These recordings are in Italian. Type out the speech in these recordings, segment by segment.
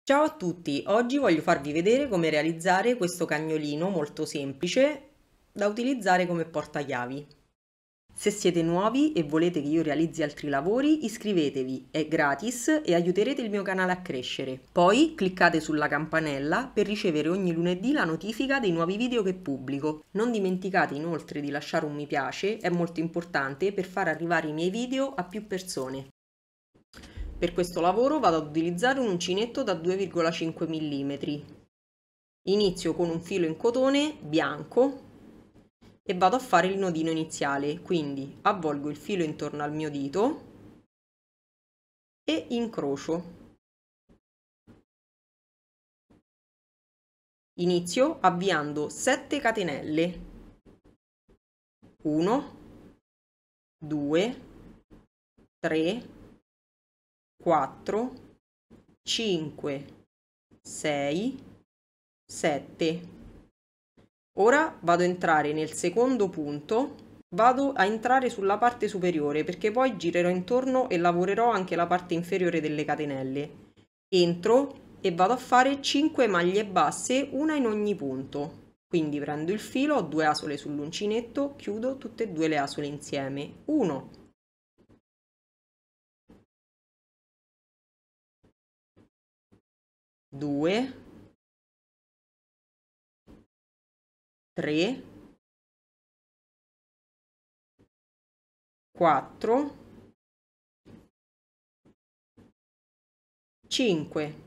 Ciao a tutti, oggi voglio farvi vedere come realizzare questo cagnolino molto semplice da utilizzare come portachiavi. Se siete nuovi e volete che io realizzi altri lavori, iscrivetevi, è gratis e aiuterete il mio canale a crescere. Poi cliccate sulla campanella per ricevere ogni lunedì la notifica dei nuovi video che pubblico. Non dimenticate inoltre di lasciare un mi piace, è molto importante per far arrivare i miei video a più persone. Per questo lavoro vado ad utilizzare un uncinetto da 2,5 mm. Inizio con un filo in cotone bianco e vado a fare il nodino iniziale, quindi avvolgo il filo intorno al mio dito e incrocio. Inizio avviando 7 catenelle. 1, 2, 3, 4, 5, 6, 7. Ora vado a entrare nel secondo punto, vado a entrare sulla parte superiore perché poi girerò intorno e lavorerò anche la parte inferiore delle catenelle. Entro e vado a fare 5 maglie basse, una in ogni punto. Quindi prendo il filo, ho 2 asole sull'uncinetto, chiudo tutte e 2 le asole insieme. 1, 2, 3, 4, 5.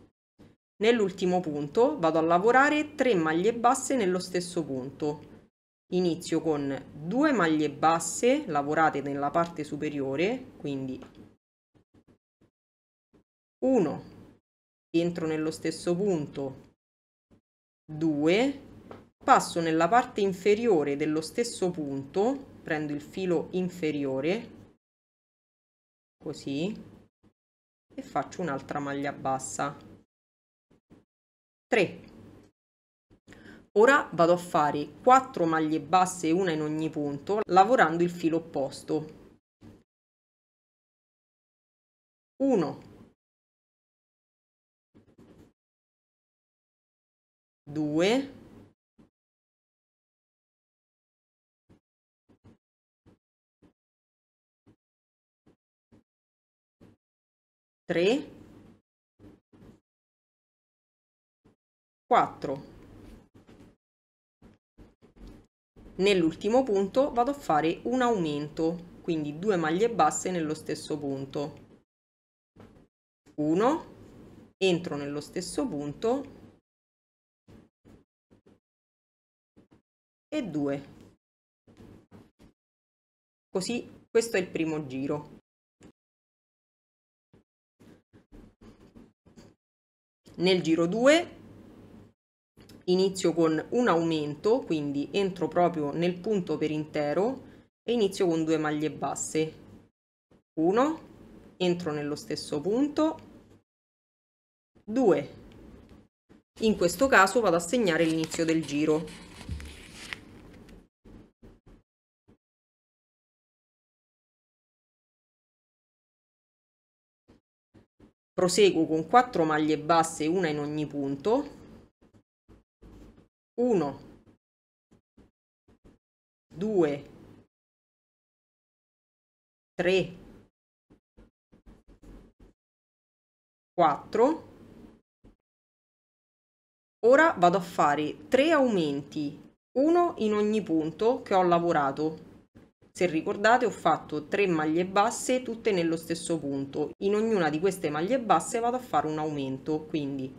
Nell'ultimo punto vado a lavorare 3 maglie basse nello stesso punto. Inizio con 2 maglie basse lavorate nella parte superiore, quindi 1, entro nello stesso punto, 2, passo nella parte inferiore dello stesso punto, prendo il filo inferiore, così, e faccio un'altra maglia bassa. 3. Ora vado a fare 4 maglie basse, una in ogni punto, lavorando il filo opposto. 1, 2, 3, 4. Nell'ultimo punto vado a fare un aumento, quindi 2 maglie basse nello stesso punto. 1, entro nello stesso punto e 2. Così questo è il primo giro. Nel giro 2 inizio con un aumento, quindi entro proprio nel punto per intero e inizio con 2 maglie basse. 1, entro nello stesso punto, 2. In questo caso vado a segnare l'inizio del giro. Proseguo con 4 maglie basse, una in ogni punto. 1, 2, 3, 4. Ora vado a fare 3 aumenti, uno in ogni punto che ho lavorato. Se ricordate ho fatto 3 maglie basse tutte nello stesso punto. In ognuna di queste maglie basse vado a fare un aumento, quindi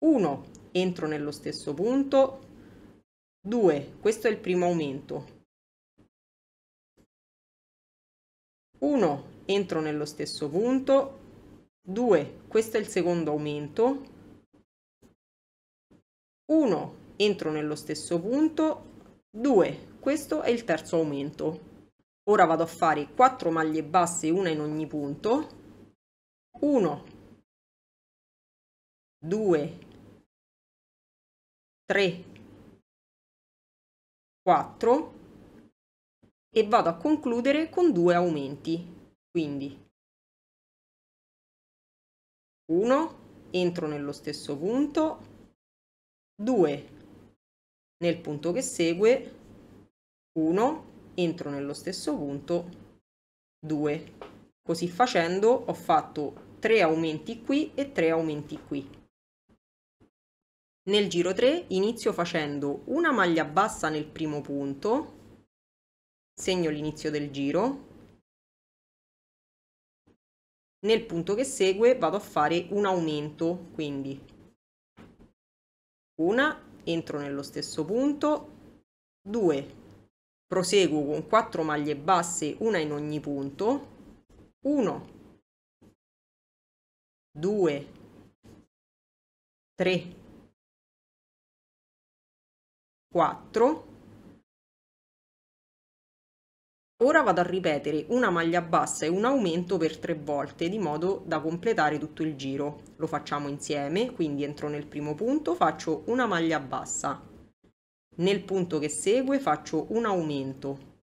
1, entro nello stesso punto, 2, questo è il primo aumento, 1, entro nello stesso punto, 2, questo è il secondo aumento, 1, entro nello stesso punto, 2, questo è il terzo aumento. Ora vado a fare 4 maglie basse, una in ogni punto, 1, 2, 3, 4 e vado a concludere con 2 aumenti. Quindi 1, entro nello stesso punto, 2, nel punto che segue, 1, entro nello stesso punto, 2. Così facendo ho fatto 3 aumenti qui e 3 aumenti qui. Nel giro 3 inizio facendo una maglia bassa nel primo punto, segno l'inizio del giro, nel punto che segue vado a fare un aumento, quindi una, entro nello stesso punto, 2, proseguo con 4 maglie basse, una in ogni punto, 1, 2, 3, 4. Ora vado a ripetere una maglia bassa e un aumento per 3 volte, di modo da completare tutto il giro. Lo facciamo insieme, quindi entro nel primo punto, faccio una maglia bassa. Nel punto che segue faccio un aumento.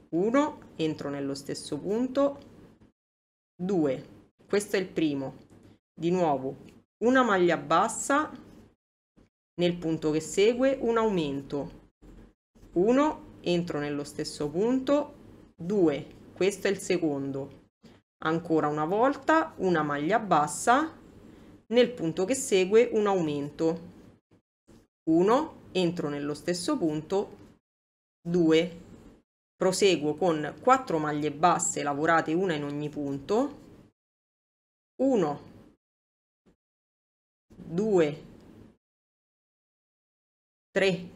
1, entro nello stesso punto, 2. Questo è il primo. Di nuovo, una maglia bassa, nel punto che segue un aumento. 1, entro nello stesso punto, 2, questo è il secondo, ancora una volta una maglia bassa, nel punto che segue un aumento, 1, entro nello stesso punto, 2, proseguo con 4 maglie basse lavorate una in ogni punto, 1, 2, 3,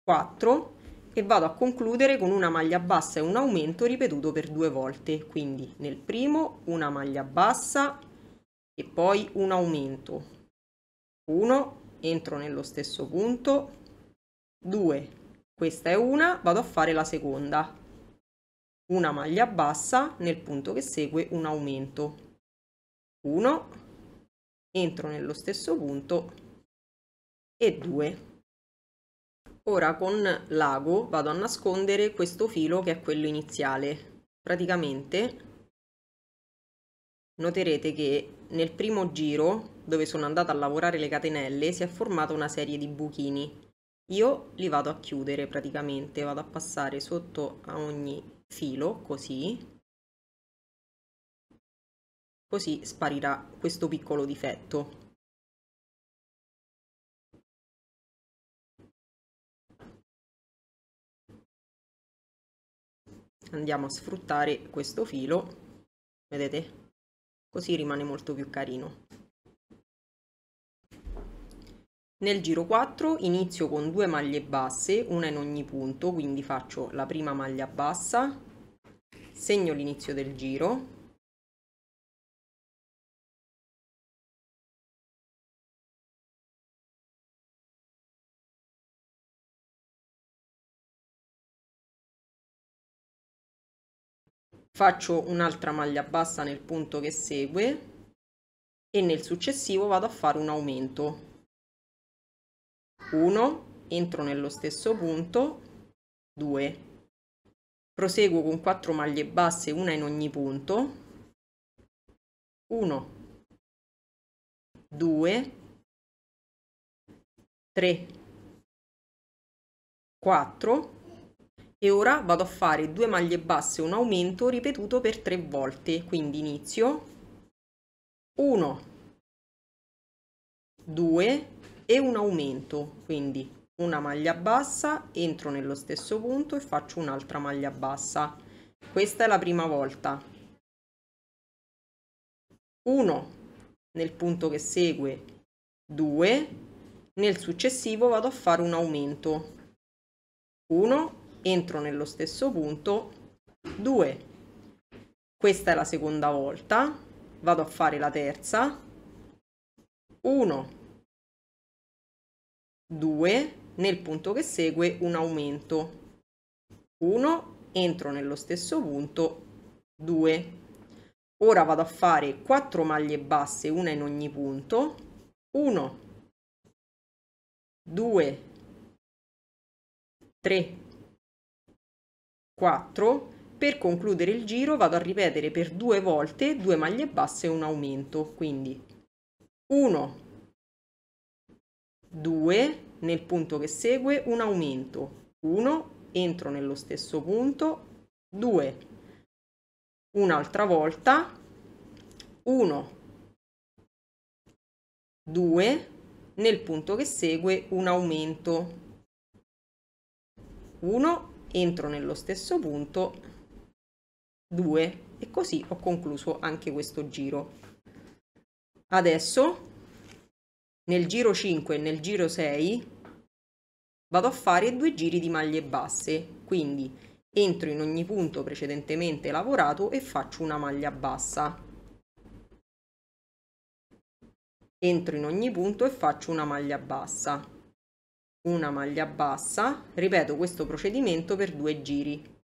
4 e vado a concludere con una maglia bassa e un aumento ripetuto per 2 volte, quindi nel primo una maglia bassa e poi un aumento, 1, entro nello stesso punto, 2, questa è una, vado a fare la seconda, una maglia bassa, nel punto che segue un aumento, 1, entro nello stesso punto e 2. Ora con l'ago vado a nascondere questo filo che è quello iniziale. Praticamente noterete che nel primo giro, dove sono andata a lavorare le catenelle, si è formata una serie di buchini. Io li vado a chiudere praticamente, vado a passare sotto a ogni filo, così sparirà questo piccolo difetto. Andiamo a sfruttare questo filo, vedete? Così rimane molto più carino. Nel giro 4 inizio con 2 maglie basse, una in ogni punto, quindi faccio la prima maglia bassa, segno l'inizio del giro, faccio un'altra maglia bassa nel punto che segue e nel successivo vado a fare un aumento. 1, entro nello stesso punto, 2, proseguo con 4 maglie basse, una in ogni punto, 1, 2, 3, 4 e ora vado a fare 2 maglie basse, un aumento ripetuto per 3 volte, quindi inizio 1, 2 e un aumento, quindi una maglia bassa, entro nello stesso punto e faccio un'altra maglia bassa. Questa è la prima volta. 1 nel punto che segue, 2, nel successivo vado a fare un aumento. 1, entro nello stesso punto, 2. Questa è la seconda volta, vado a fare la terza, 1, 2, nel punto che segue un aumento, 1, entro nello stesso punto, 2. Ora vado a fare 4 maglie basse, una in ogni punto, 1, 2, 3, 4 Per concludere il giro vado a ripetere per 2 volte 2 maglie basse e un aumento, quindi 1, 2, nel punto che segue un aumento, 1, entro nello stesso punto, 2, un'altra volta, 1, 2, nel punto che segue un aumento, 1, entro nello stesso punto, 2 e così ho concluso anche questo giro. Adesso nel giro 5 e nel giro 6 vado a fare 2 giri di maglie basse, quindi entro in ogni punto precedentemente lavorato e faccio una maglia bassa. Entro in ogni punto e faccio una maglia bassa. Una maglia bassa, ripeto questo procedimento per 2 giri.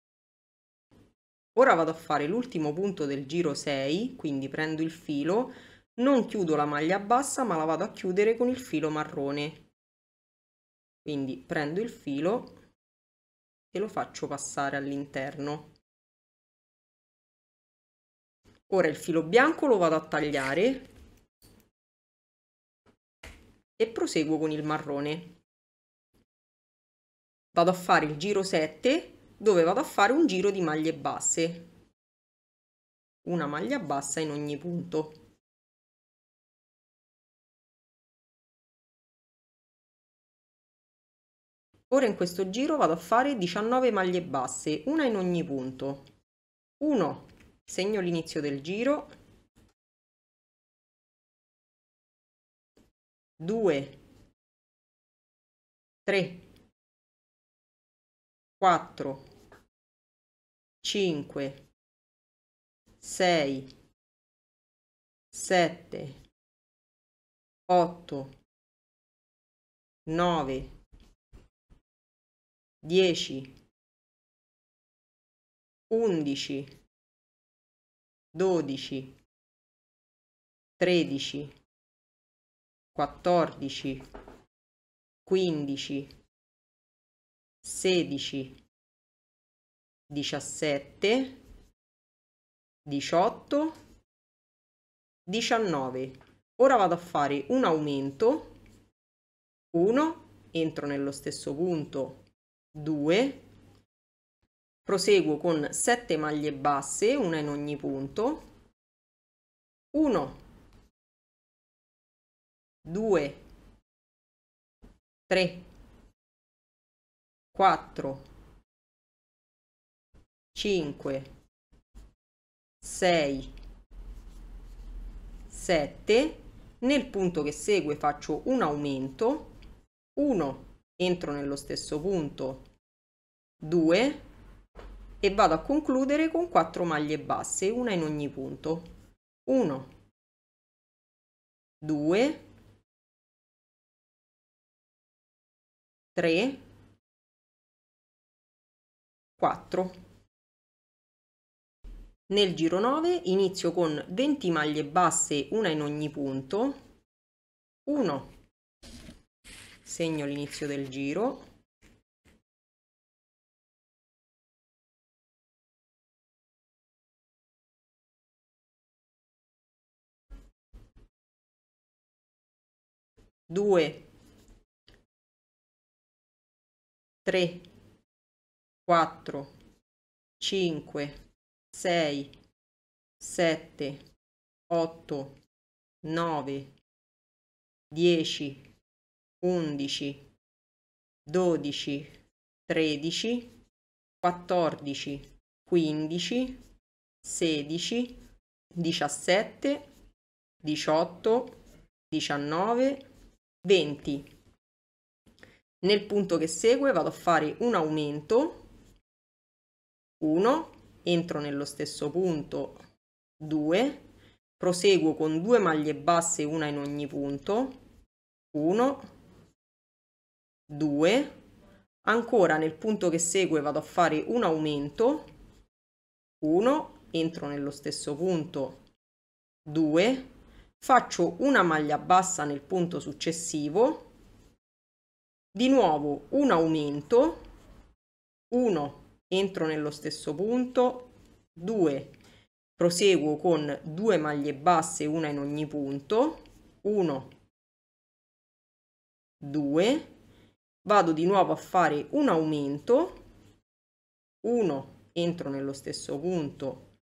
Ora vado a fare l'ultimo punto del giro 6, quindi prendo il filo, non chiudo la maglia bassa ma la vado a chiudere con il filo marrone. Quindi prendo il filo e lo faccio passare all'interno. Ora il filo bianco lo vado a tagliare e proseguo con il marrone. Vado a fare il giro 7 dove vado a fare un giro di maglie basse, una maglia bassa in ogni punto. Ora in questo giro vado a fare 19 maglie basse, una in ogni punto. 1, segno l'inizio del giro, 2, 3, 4, 5, 6, 7, 8, 9, 10, 11, 12, 13, 14, 15, 16, 17, 18, 19. Ora vado a fare un aumento, 1, entro nello stesso punto, 2, proseguo con 7 maglie basse, una in ogni punto, 1, 2, 3, 4, 5, 6, 7, nel punto che segue faccio un aumento, 1, entro nello stesso punto, 2 e vado a concludere con 4 maglie basse, una in ogni punto, 1, 2, 3, 4. Nel giro 9 inizio con 20 maglie basse, una in ogni punto, 1, segno l'inizio del giro, 2, 3, 4, 5, 6, 7, 8, 9, 10, 11, 12, 13, 14, 15, 16, 17, 18, 19, 20. Nel punto che segue vado a fare un aumento, 1, entro nello stesso punto, 2, proseguo con 2 maglie basse, una in ogni punto, 1, 2, ancora nel punto che segue vado a fare un aumento, 1, entro nello stesso punto, 2, faccio una maglia bassa nel punto successivo, di nuovo un aumento, 1, entro nello stesso punto, 2, proseguo con 2 maglie basse, una in ogni punto, 1, 2, vado di nuovo a fare un aumento, 1, entro nello stesso punto,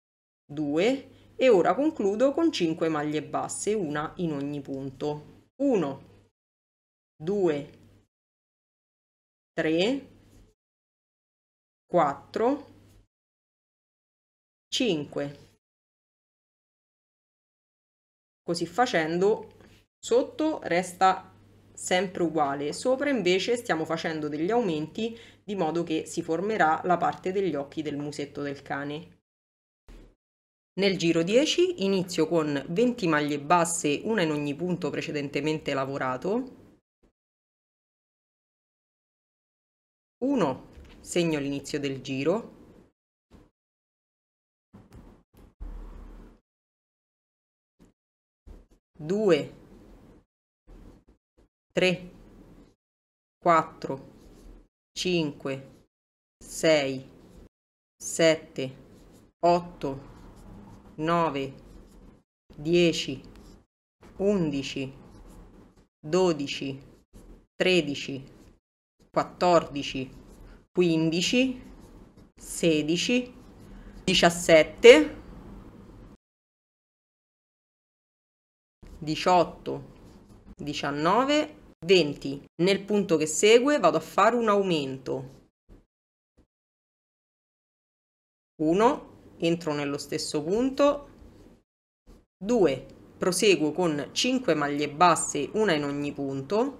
2 e ora concludo con 5 maglie basse, una in ogni punto, 1, 2, 3, 4, 5. Così facendo sotto resta sempre uguale, sopra invece stiamo facendo degli aumenti di modo che si formerà la parte degli occhi del musetto del cane. Nel giro 10 inizio con 20 maglie basse, una in ogni punto precedentemente lavorato, 1, segno l'inizio del giro, 2, 3, 4, 5, 6, 7, 8, 9, 10, 11, 12, 13, 14, 15, 16, 17, 18, 19, 20. Nel punto che segue vado a fare un aumento. 1, entro nello stesso punto, 2, proseguo con 5 maglie basse, una in ogni punto,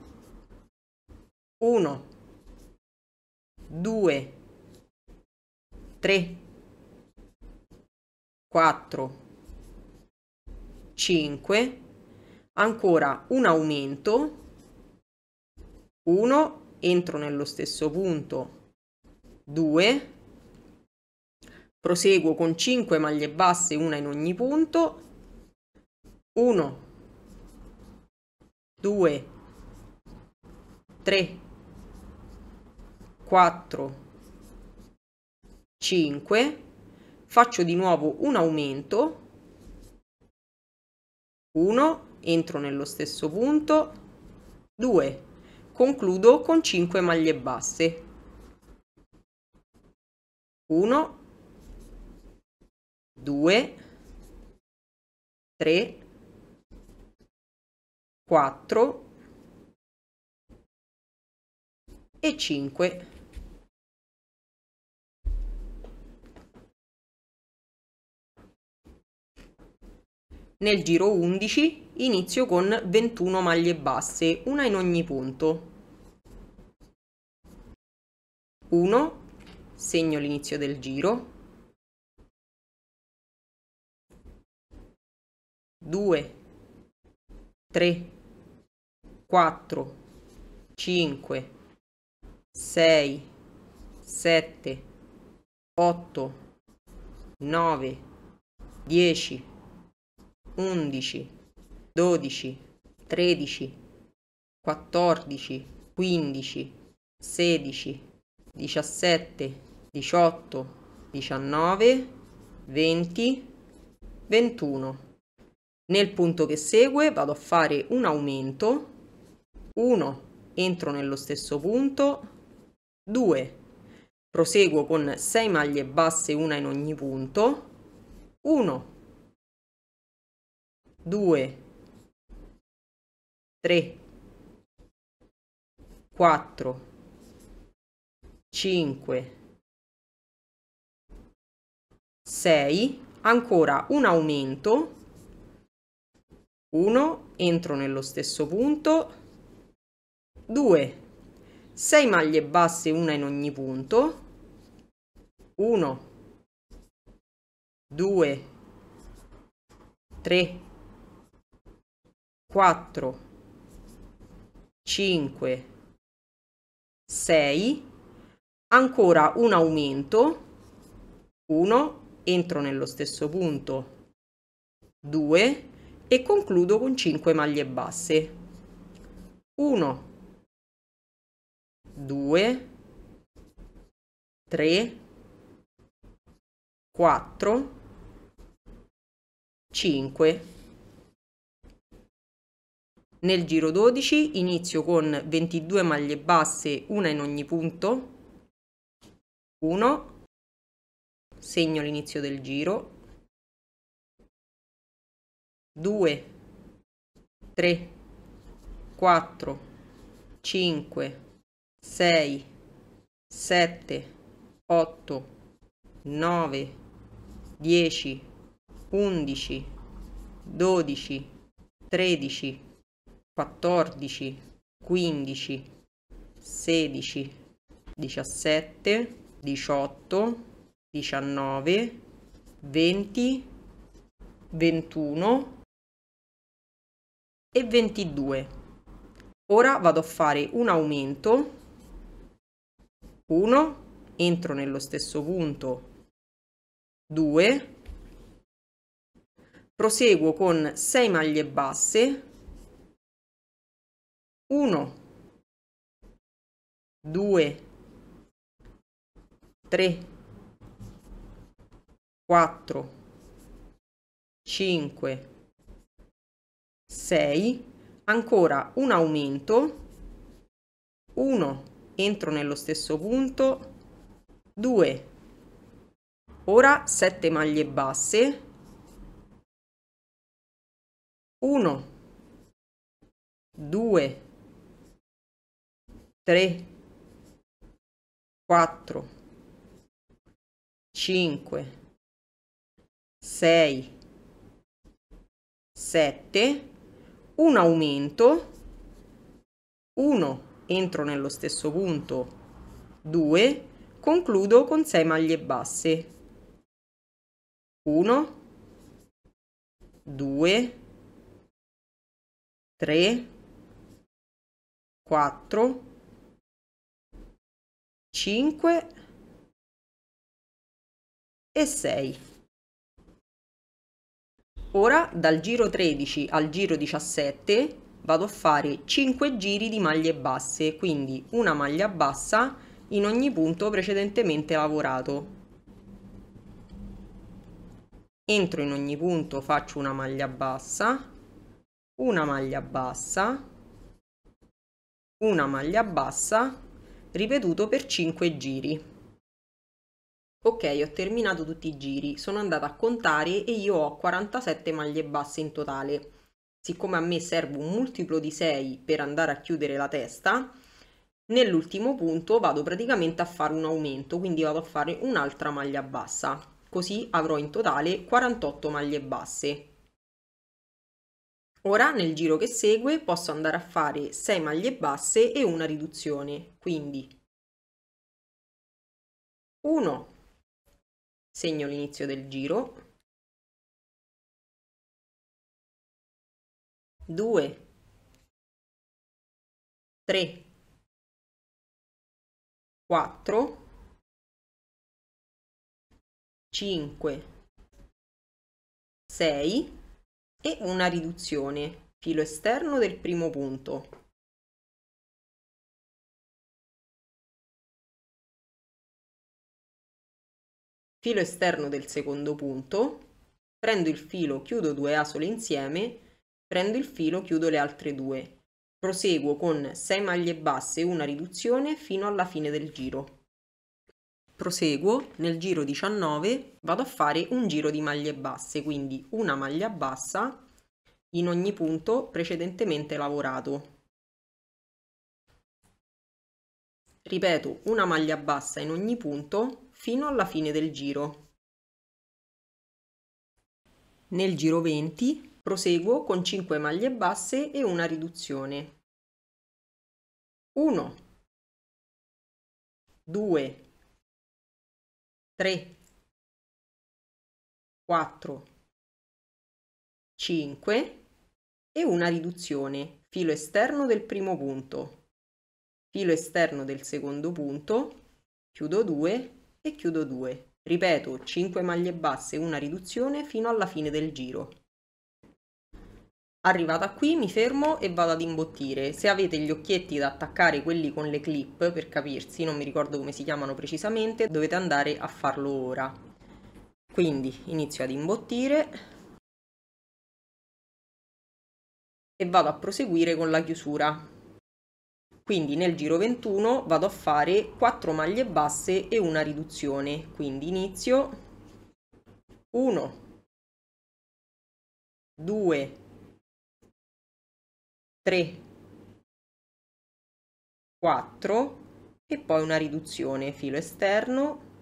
1, 2, 3, 4, 5, ancora un aumento, 1, entro nello stesso punto, 2, proseguo con 5 maglie basse, una in ogni punto, 1, 2, 3, 4, 5, faccio di nuovo un aumento, 1, entro nello stesso punto, 2, concludo con 5 maglie basse, 1, 2, 3, 4 e 5. Nel giro 11 inizio con 21 maglie basse, una in ogni punto. 1, segno l'inizio del giro, 2, 3, 4, 5, 6, 7, 8, 9, 10, 11, 12, 13, 14, 15, 16, 17, 18, 19, 20, 21. Nel punto che segue vado a fare un aumento, 1, entro nello stesso punto, 2, proseguo con 6 maglie basse, una in ogni punto, 1, 2, 3, 4, 5, 6, ancora un aumento, 1, entro nello stesso punto, 2, 6 maglie basse, una in ogni punto, 1, 2, 3, 4, 5, 6, ancora un aumento, 1, entro nello stesso punto, 2 e concludo con 5 maglie basse, 1, 2, 3, 4, 5. Nel giro 12 inizio con 22 maglie basse, una in ogni punto, 1, segno l'inizio del giro, 2, 3, 4, 5, 6, 7, 8, 9, 10, 11, 12, 13, 14, 15, 16, 17, 18, 19, 20, 21 e 22. Ora vado a fare un aumento, 1, entro nello stesso punto, 2, proseguo con 6 maglie basse, 1, 2, 3, 4, 5, 6, ancora un aumento, 1, entro nello stesso punto, 2, ora 7 maglie basse, 1, 2, 3, 4, 5, 6, 7, un aumento, 1, entro nello stesso punto, 2, concludo con 6 maglie basse, 1, 2, 3, 4, 5 e 6. Ora dal giro 13 al giro 17 vado a fare 5 giri di maglie basse, quindi una maglia bassa in ogni punto precedentemente lavorato. Entro in ogni punto, faccio una maglia bassa, una maglia bassa, una maglia bassa, ripetuto per 5 giri. Ok, ho terminato tutti i giri, sono andata a contare e io ho 47 maglie basse in totale. Siccome a me serve un multiplo di 6 per andare a chiudere la testa, nell'ultimo punto vado praticamente a fare un aumento, quindi vado a fare un'altra maglia bassa, così avrò in totale 48 maglie basse. Ora nel giro che segue posso andare a fare 6 maglie basse e una riduzione, quindi 1, segno l'inizio del giro, 2, 3, 4, 5, 6 e una riduzione, filo esterno del primo punto, filo esterno del secondo punto, prendo il filo, chiudo 2 asole insieme, prendo il filo, chiudo le altre 2, proseguo con 6 maglie basse e una riduzione fino alla fine del giro. Proseguo, nel giro 19 vado a fare un giro di maglie basse, quindi una maglia bassa in ogni punto precedentemente lavorato. Ripeto una maglia bassa in ogni punto fino alla fine del giro. Nel giro 20 proseguo con 5 maglie basse e una riduzione. 1, 2, 3, 4, 5 e una riduzione, filo esterno del primo punto, filo esterno del secondo punto, chiudo 2 e chiudo 2. Ripeto 5 maglie basse e una riduzione fino alla fine del giro. Arrivata qui mi fermo e vado ad imbottire. Se avete gli occhietti da attaccare, quelli con le clip per capirsi, non mi ricordo come si chiamano precisamente, dovete andare a farlo ora. Quindi inizio ad imbottire e vado a proseguire con la chiusura. Quindi nel giro 21 vado a fare 4 maglie basse e una riduzione, quindi inizio 1, 2, 3, 4 e poi una riduzione, filo esterno,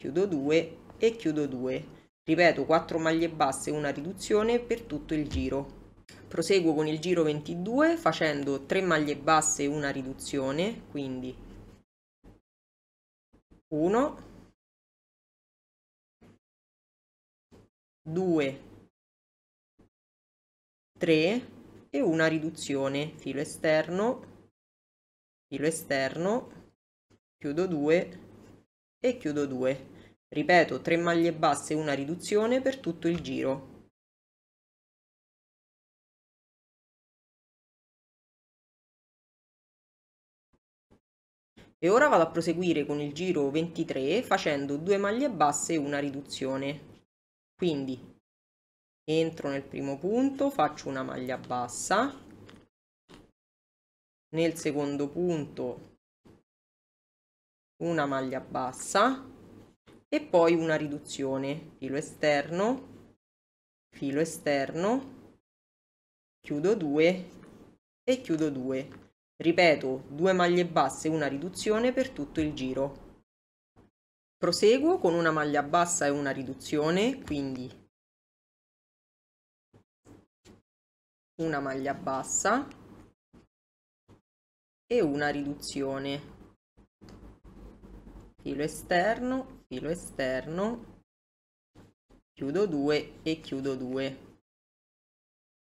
chiudo 2 e chiudo 2. Ripeto, 4 maglie basse e una riduzione per tutto il giro. Proseguo con il giro 22 facendo 3 maglie basse e una riduzione, quindi 1, 2, 3 e una riduzione, filo esterno, chiudo 2 e chiudo 2. Ripeto, 3 maglie basse e una riduzione per tutto il giro. E ora vado a proseguire con il giro 23 facendo 2 maglie basse e una riduzione. Quindi entro nel primo punto, faccio una maglia bassa, nel secondo punto una maglia bassa e poi una riduzione, filo esterno, chiudo 2 e chiudo 2. Ripeto, 2 maglie basse e una riduzione per tutto il giro. Proseguo con una maglia bassa e una riduzione, quindi una maglia bassa e una riduzione, filo esterno, chiudo 2 e chiudo 2.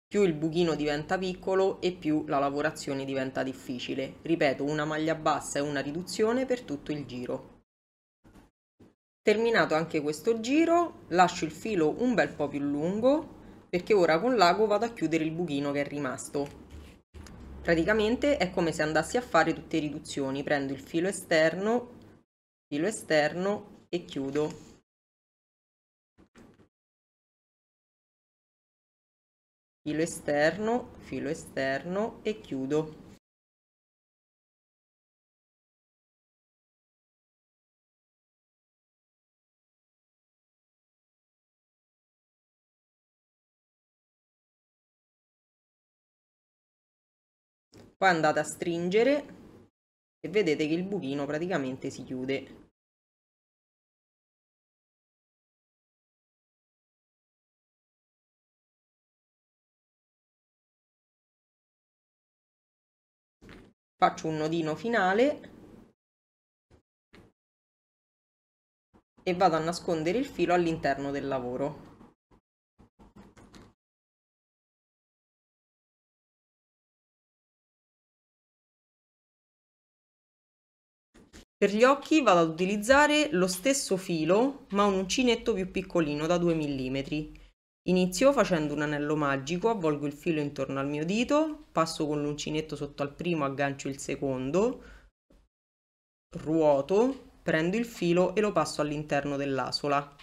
Più il buchino diventa piccolo e più la lavorazione diventa difficile. Ripeto, una maglia bassa e una riduzione per tutto il giro. Terminato anche questo giro, lascio il filo un bel po' più lungo perché ora con l'ago vado a chiudere il buchino che è rimasto. Praticamente è come se andassi a fare tutte le riduzioni. Prendo il filo esterno e chiudo. Filo esterno e chiudo. Poi andate a stringere e vedete che il buchino praticamente si chiude. Faccio un nodino finale e vado a nascondere il filo all'interno del lavoro. Per gli occhi vado ad utilizzare lo stesso filo ma un uncinetto più piccolino da 2 mm. Inizio facendo un anello magico, avvolgo il filo intorno al mio dito, passo con l'uncinetto sotto al primo, aggancio il secondo, ruoto, prendo il filo e lo passo all'interno dell'asola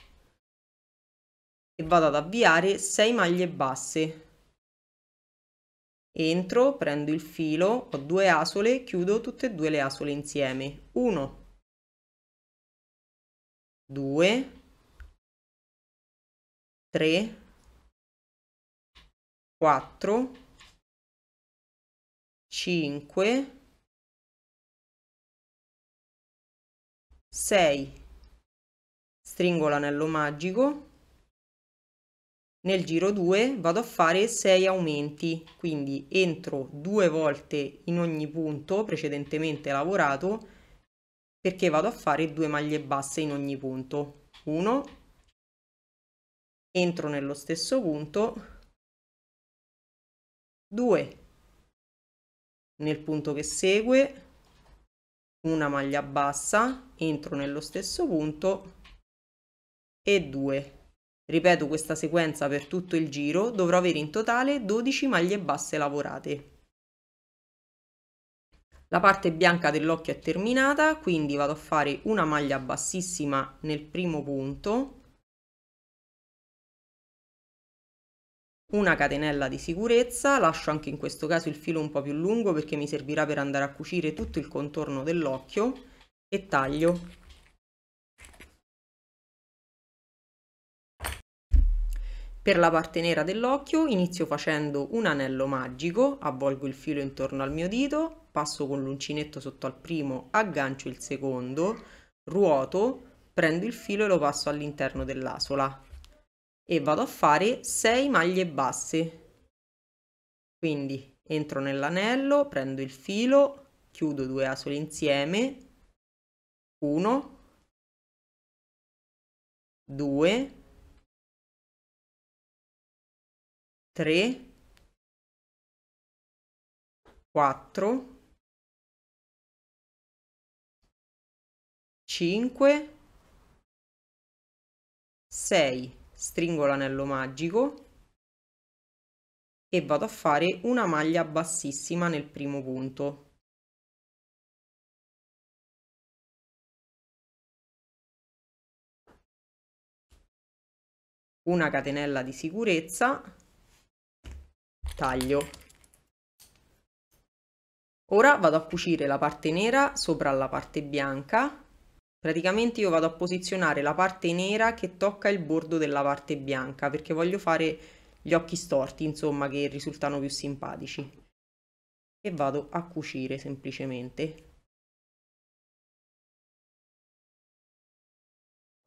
e vado ad avviare 6 maglie basse. Entro, prendo il filo, ho 2 asole, chiudo tutte e 2 le asole insieme. 1, 2, 3, 4, 5, 6. Stringo l'anello magico. Nel giro 2 vado a fare 6 aumenti, quindi entro 2 volte in ogni punto precedentemente lavorato perché vado a fare 2 maglie basse in ogni punto. 1, entro nello stesso punto, 2, nel punto che segue, una maglia bassa, entro nello stesso punto e 2. Ripeto questa sequenza per tutto il giro, dovrò avere in totale 12 maglie basse lavorate. La parte bianca dell'occhio è terminata, quindi vado a fare una maglia bassissima nel primo punto, una catenella di sicurezza, lascio anche in questo caso il filo un po' più lungo perché mi servirà per andare a cucire tutto il contorno dell'occhio e taglio. Per la parte nera dell'occhio inizio facendo un anello magico, avvolgo il filo intorno al mio dito, passo con l'uncinetto sotto al primo, aggancio il secondo, ruoto, prendo il filo e lo passo all'interno dell'asola e vado a fare 6 maglie basse. Quindi entro nell'anello, prendo il filo, chiudo 2 asole insieme, 1, 2, 3, 4, 5, 6. Stringo l'anello magico e vado a fare una maglia bassissima nel primo punto. Una catenella di sicurezza, taglio. Ora vado a cucire la parte nera sopra la parte bianca. Praticamente io vado a posizionare la parte nera che tocca il bordo della parte bianca perché voglio fare gli occhi storti, insomma, che risultano più simpatici. E vado a cucire semplicemente.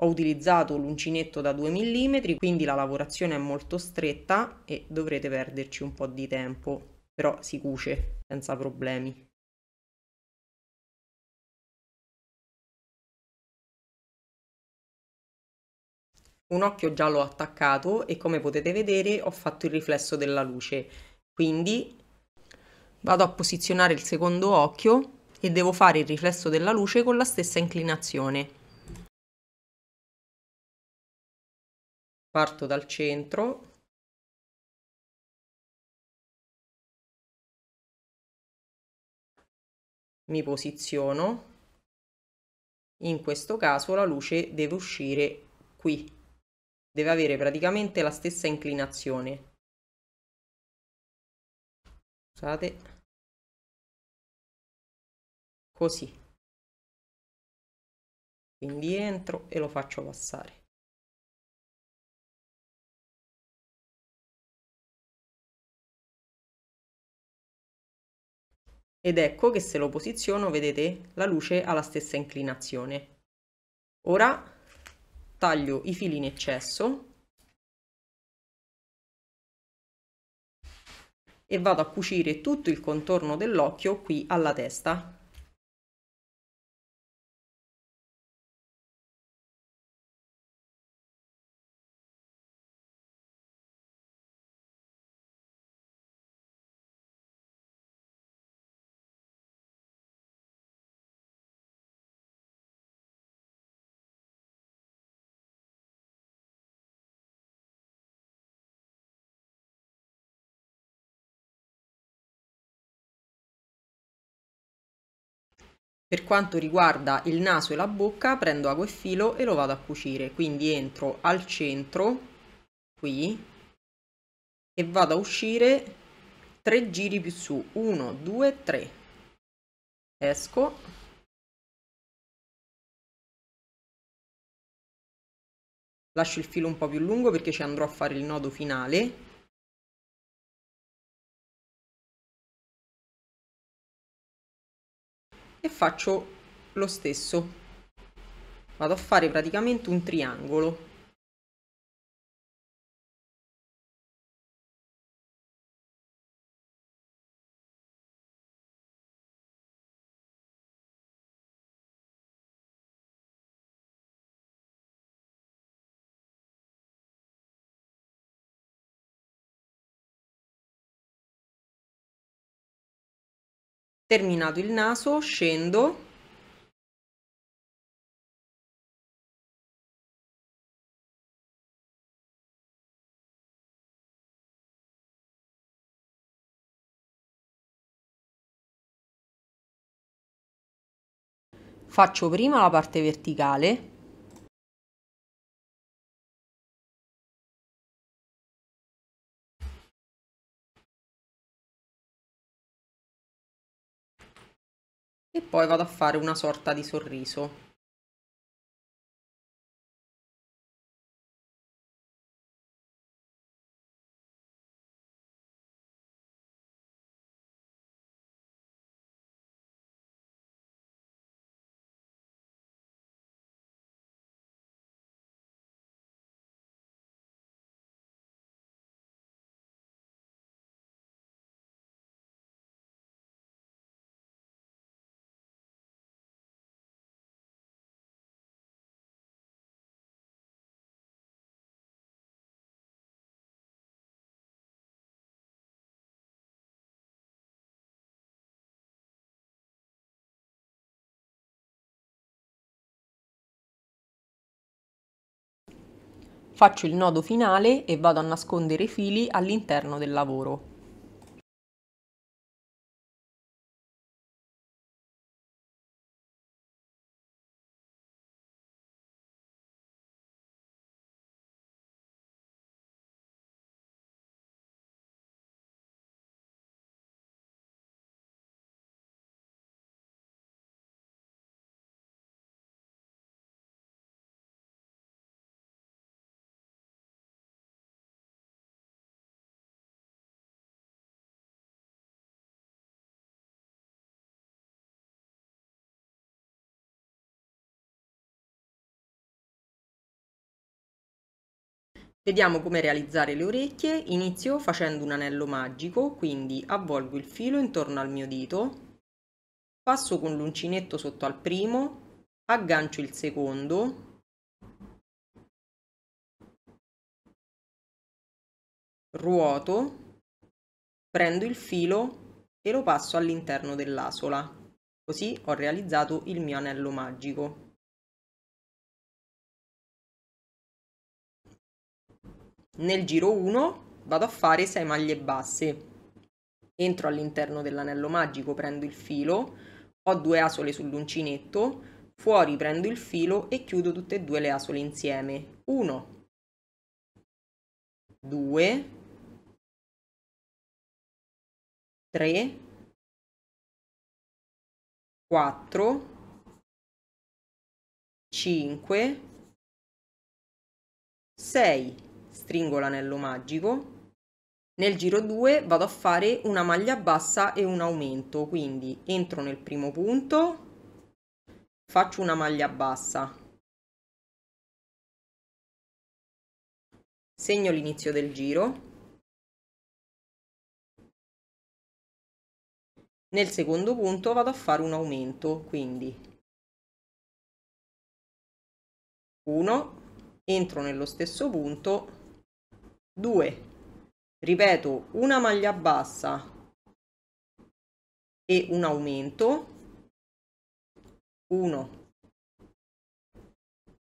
Ho utilizzato l'uncinetto da 2 mm, quindi la lavorazione è molto stretta e dovrete perderci un po' di tempo, però si cuce senza problemi. Un occhio già l'ho attaccato e come potete vedere ho fatto il riflesso della luce, quindi vado a posizionare il secondo occhio e devo fare il riflesso della luce con la stessa inclinazione. Parto dal centro, mi posiziono, in questo caso la luce deve uscire qui, deve avere praticamente la stessa inclinazione. Scusate, così. Quindi entro e lo faccio passare. Ed ecco che se lo posiziono, vedete, la luce ha la stessa inclinazione. Ora taglio i fili in eccesso e vado a cucire tutto il contorno dell'occhio qui alla testa. Per quanto riguarda il naso e la bocca, prendo ago e filo e lo vado a cucire. Quindi entro al centro, qui, e vado a uscire 3 giri più su. 1, 2, 3. Esco. Lascio il filo un po' più lungo perché ci andrò a fare il nodo finale. E faccio lo stesso. Vado a fare praticamente un triangolo. Terminato il naso, scendo Faccio prima la parte verticale e poi vado a fare una sorta di sorriso. Faccio il nodo finale e vado a nascondere i fili all'interno del lavoro. Vediamo come realizzare le orecchie. Inizio facendo un anello magico, quindi avvolgo il filo intorno al mio dito, passo con l'uncinetto sotto al primo, aggancio il secondo, ruoto, prendo il filo e lo passo all'interno dell'asola. Così ho realizzato il mio anello magico. Nel giro 1 vado a fare 6 maglie basse. Entro all'interno dell'anello magico, prendo il filo, ho 2 asole sull'uncinetto, fuori prendo il filo e chiudo tutte e 2 le asole insieme. 1, 2, 3, 4, 5, 6. Stringo l'anello magico. Nel giro 2 vado a fare una maglia bassa e un aumento, quindi entro nel primo punto, faccio una maglia bassa, segno l'inizio del giro, nel secondo punto vado a fare un aumento, quindi 1, entro nello stesso punto, 2, ripeto una maglia bassa e un aumento, 1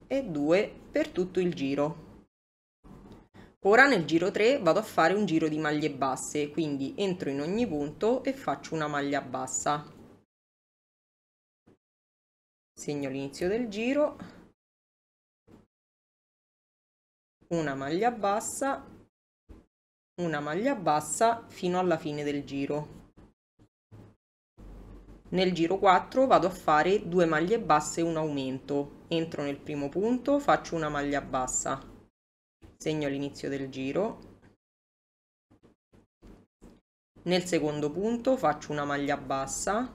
e 2 per tutto il giro. Ora nel giro 3 vado a fare un giro di maglie basse, quindi entro in ogni punto e faccio una maglia bassa. Segno l'inizio del giro, una maglia bassa fino alla fine del giro. Nel giro 4 vado a fare 2 maglie basse e un aumento. Entro nel primo punto, faccio una maglia bassa, segno l'inizio del giro. Nel secondo punto faccio una maglia bassa,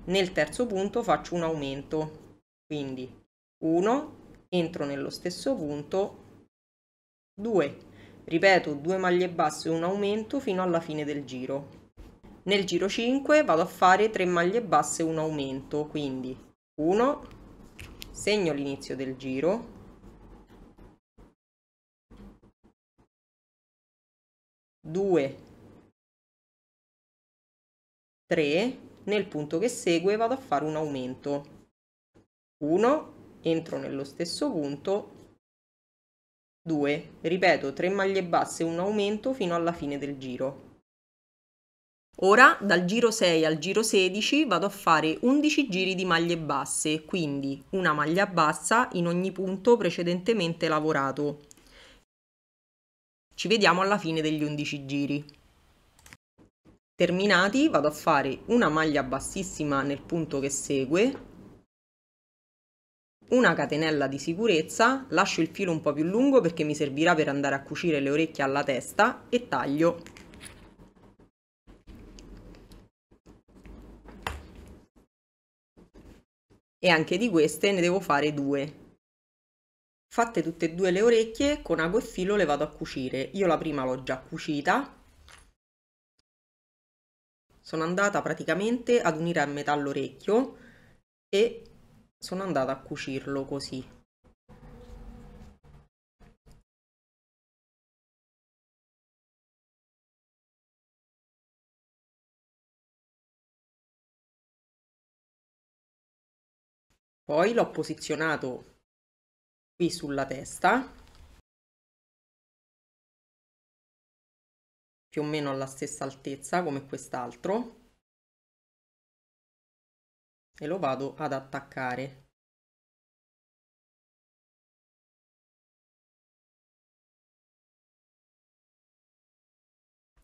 nel terzo punto faccio un aumento, quindi 1, entro nello stesso punto, 2, ripeto 2 maglie basse e un aumento fino alla fine del giro. Nel giro 5 vado a fare 3 maglie basse e un aumento, quindi 1, segno l'inizio del giro, 2, 3, nel punto che segue vado a fare un aumento, 1, entro nello stesso punto, 2, ripeto 3 maglie basse e un aumento fino alla fine del giro. Ora dal giro 6 al giro 16 vado a fare 11 giri di maglie basse, quindi una maglia bassa in ogni punto precedentemente lavorato. Ci vediamo alla fine degli 11 giri. Terminati vado a fare una maglia bassissima nel punto che segue, una catenella di sicurezza, lascio il filo un po' più lungo perché mi servirà per andare a cucire le orecchie alla testa e taglio. E anche di queste ne devo fare due. Fatte tutte e due le orecchie, con ago e filo le vado a cucire. Io la prima l'ho già cucita. Sono andata praticamente ad unire a metà l'orecchio e sono andata a cucirlo così. Poi l'ho posizionato qui sulla testa, più o meno alla stessa altezza come quest'altro, e lo vado ad attaccare.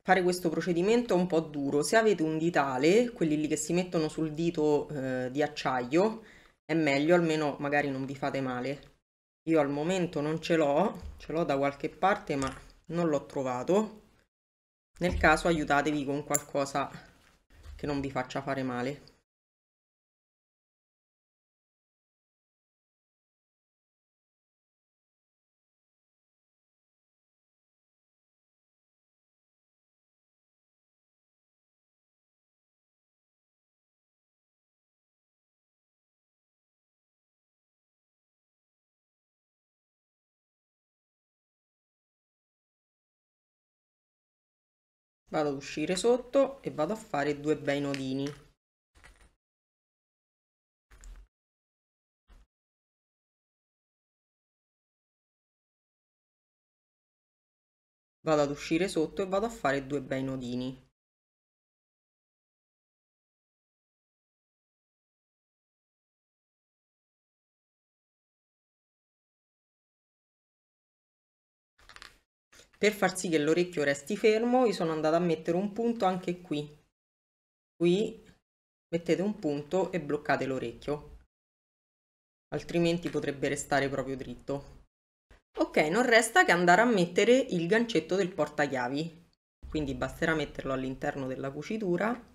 Fare questo procedimento è un po' duro. Se avete un ditale, quelli lì che si mettono sul dito di acciaio, è meglio, almeno magari non vi fate male. Io al momento non ce l'ho da qualche parte, ma non l'ho trovato. Nel caso aiutatevi con qualcosa che non vi faccia fare male. Vado ad uscire sotto e vado a fare due bei nodini. Vado ad uscire sotto e vado a fare due bei nodini. Per far sì che l'orecchio resti fermo, io sono andata a mettere un punto anche qui. Qui mettete un punto e bloccate l'orecchio, altrimenti potrebbe restare proprio dritto. Ok, non resta che andare a mettere il gancetto del portachiavi, quindi basterà metterlo all'interno della cucitura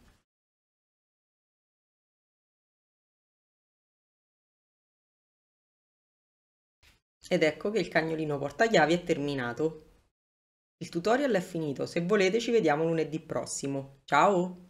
ed ecco che il cagnolino portachiavi è terminato. Il tutorial è finito, se volete ci vediamo lunedì prossimo. Ciao!